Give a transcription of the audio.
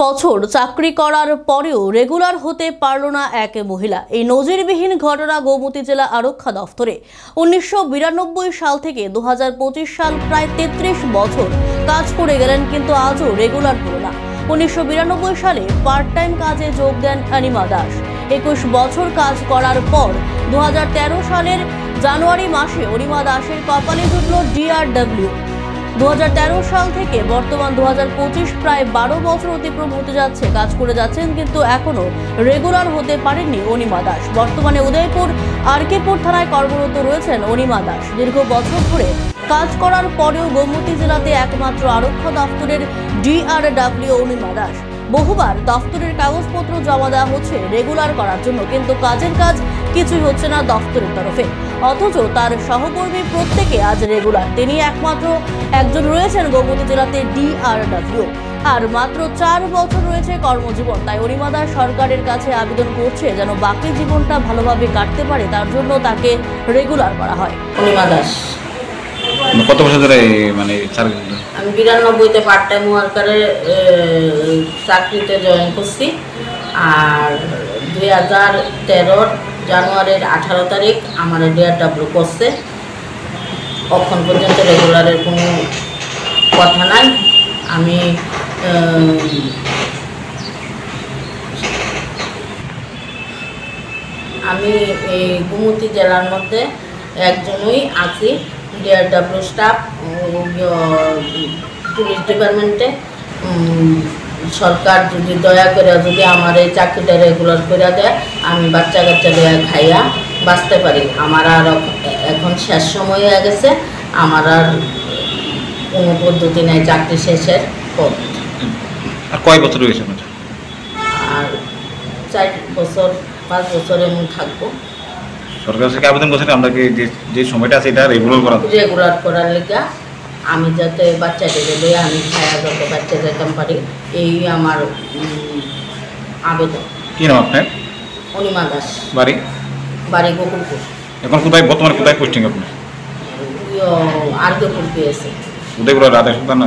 বছর চাকরি করার পরেও রেগুলার হতে পারল না এক মহিলা। এই নজিরবিহীন ঘটনা গোমতী জেলা আরক্ষা দফতরে। 1992 সাল থেকে 2025 সাল প্রায় 33 বছর কাজ করে গেলেন, কিন্তু আজও রেগুলার হল না। 1992 সালে পার্ট টাইম কাজে যোগ দেন অনিমা দাস। 21 বছর কাজ করার পর 2013 সালের জানুয়ারি মাসে অনিমা দাসের কপালে জুটল DRW। 2013 সাল থেকে বর্তমান 2025 প্রায় 12 বছর অতিক্রম হতে যাচ্ছে। কাজ করে যাচ্ছেন, কিন্তু এখনো রেগুলার হতে পারেননি অনিমা দাস। বর্তমানে উদয়পুর আরকেপুর থানায় কর্মরত রয়েছেন অনিমা দাস। দীর্ঘ বছর ধরে কাজ করার পরেও গোমতী জেলাতে একমাত্র আরক্ষা দফতরের DRW অনিমা দাস। বহুবার দফতরের কাগজপত্র জমা দেওয়া হচ্ছে রেগুলার করার জন্য, কিন্তু কাজের কাজ কিছুই হচ্ছে না দফতরের তরফে। অথচ তার সহকর্মী প্রত্যেকে আজ রেগুলার। তিনি একমাত্র একজন রয়েছেন গোমতী জেলাতে DRW, আর মাত্র 4 বছর রয়েছে কর্মজীবন। তাই অনিমা দাস সরকারের কাছে আবেদন করছে যেন বাকি জীবনটা ভালোভাবে কাটতে পারে, তার জন্য তাকে রেগুলার করা হয়। অনিমা দাস কত বছর ধরে মানে আমি 92-তে পার্ট টাইম ওয়ার্কারে চাকরিতে জয়েন করছি, আর 2013 জানুয়ারির 18 তারিখ আমার DRW করছে। কখন পর্যন্ত রেগুলারের কোনো কথা নাই। আমি এই গোমতী জেলার মধ্যে একজনই আছি DRW স্টাফ পুলিশ ডিপার্টমেন্টে। সরকার যদি দয়া করে যদি আমার এই চাকরিটা রেগুলার করে দেয়, আমি বাচ্চা কাচ্চা দেয়া খাইয়া বাঁচতে পারি। আমার আর এখন শেষ সময় হয়ে গেছে, আমার আর কোনো পদ্ধতি নেই চাকরি শেষের পর। আর কয় বছর হয়েছে? আর 4 বছর 5 বছর এমন থাকবো। সরকার থেকে আবেদন করছেন আমরা কি যে সময়টা আছে এটা রেগুলার করার লেগা, আমি যাতে বাচ্চাদের লইয়া আমি খায়া যাতে বাচ্চা যেতাম পারি, এই আমার আবেদন। কি নাম আপনার? অনিমা দাস। বাড়ি গোকুলপুর। এখন বর্তমানে কোথায় পোস্টিং আপনার? আরকেপুর পেয়েছে। উদয়পুর রাধা সন্তান।